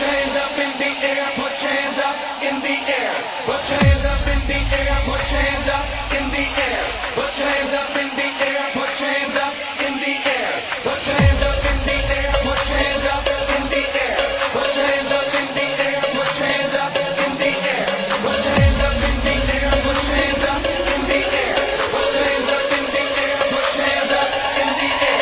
your hands up in the air, put your hands up in the air. Put your hands up in the air, put your hands up in the air. Put your hands up in the air, put your hands up in the air. Put your hands up in the air, put your hands up in the air. Put your hands up in the air, put your hands up in the air. Put your hands up in the air, put your hands up in the air. Put your hands up in the air, put your hands up in the air. Put your hands up in the air, put your hands up in the air.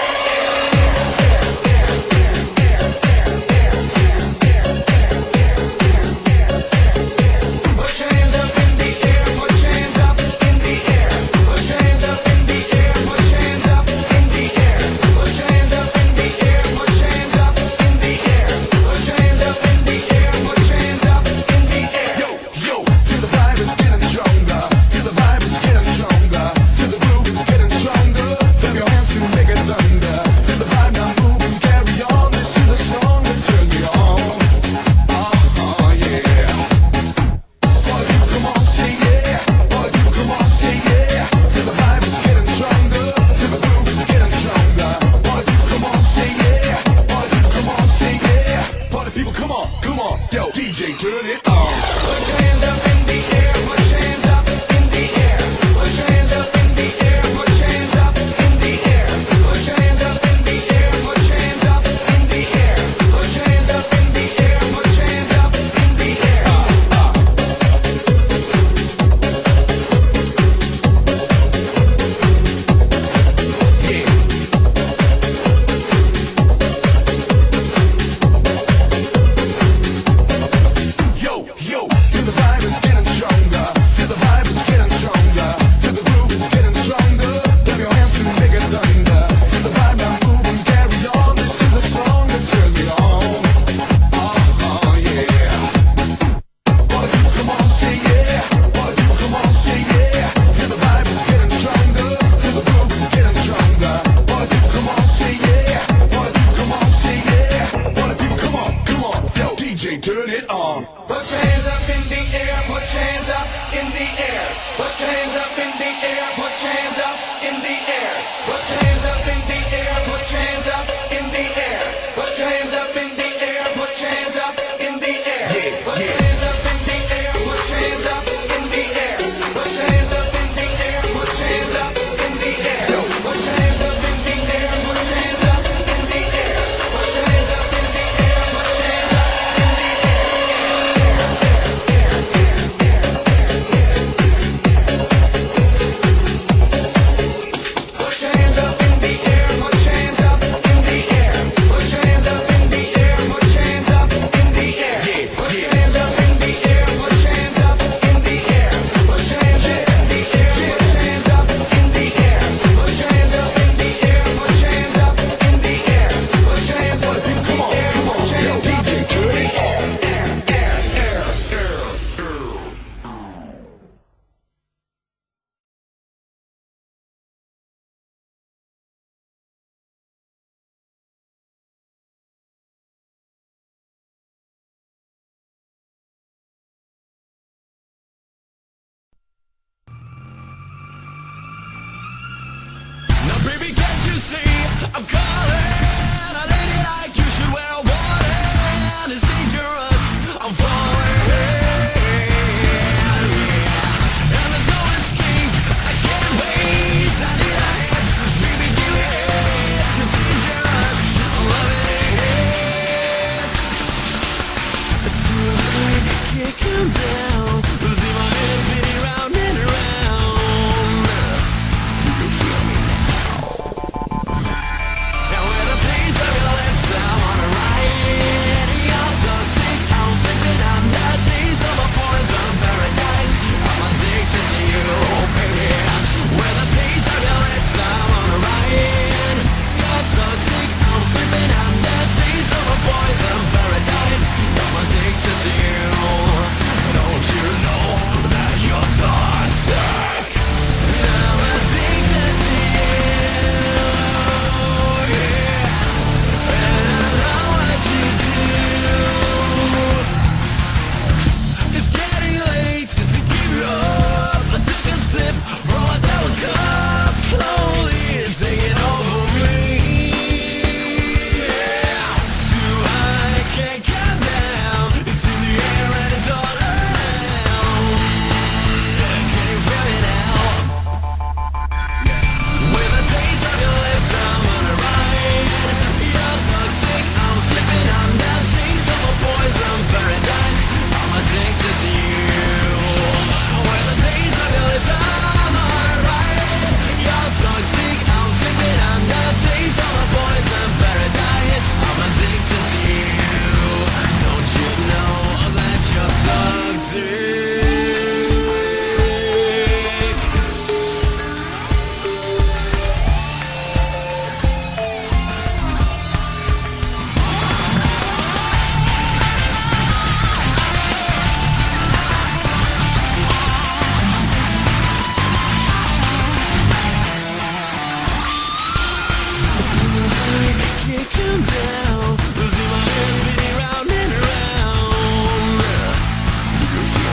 Put your hands up in the air, put your hands up in the air. Put your hands up in the air, put your hands up in the air. Put your hands up in the air, put your hands up in the air. Yo, yo, feel the vibe is getting stronger. Feel the vibe is getting stronger. Feel the groove is getting stronger. Clap your hands to make it thunder. Feel the vibe now move and carry on. This is the song that turns me on. Yeah. Boy, you come on, say yeah. Boy, you come on, say yeah. Feel the vibe is getting stronger. Feel the groove is getting stronger. Boy, you come on, say yeah. Boy, you come on, say yeah. Party people, come on, come on. Yo, DJ, turn it on. Put your hands up in the air, put your hands up in the air. Put your hands up in the air, put your hands up in the air. Put your hands up in the air, put your hands up in the air. Put your hands up in the air, put your hands up in the air. Yo, yo, feel the vibe is getting stronger. Feel the vibe is getting stronger. Feel the groove is getting stronger. Clap your hands to make it thunder. Feel the vibe now move and carry on. This is the song that turns me on. Yeah. Boy, you come on, say yeah. Boy, you come on, say yeah. Feel the vibe is getting stronger. Feel the groove is getting stronger. Boy, you come on, say yeah. Boy, you come on, say yeah. Boy, people, come on, come on. Yo, DJ, turn it on. Put your hands up in the air, put your hands up in the air. Put your hands up in the air, put your hands up in the air. Put your hands up in the air, put your hands up in the air.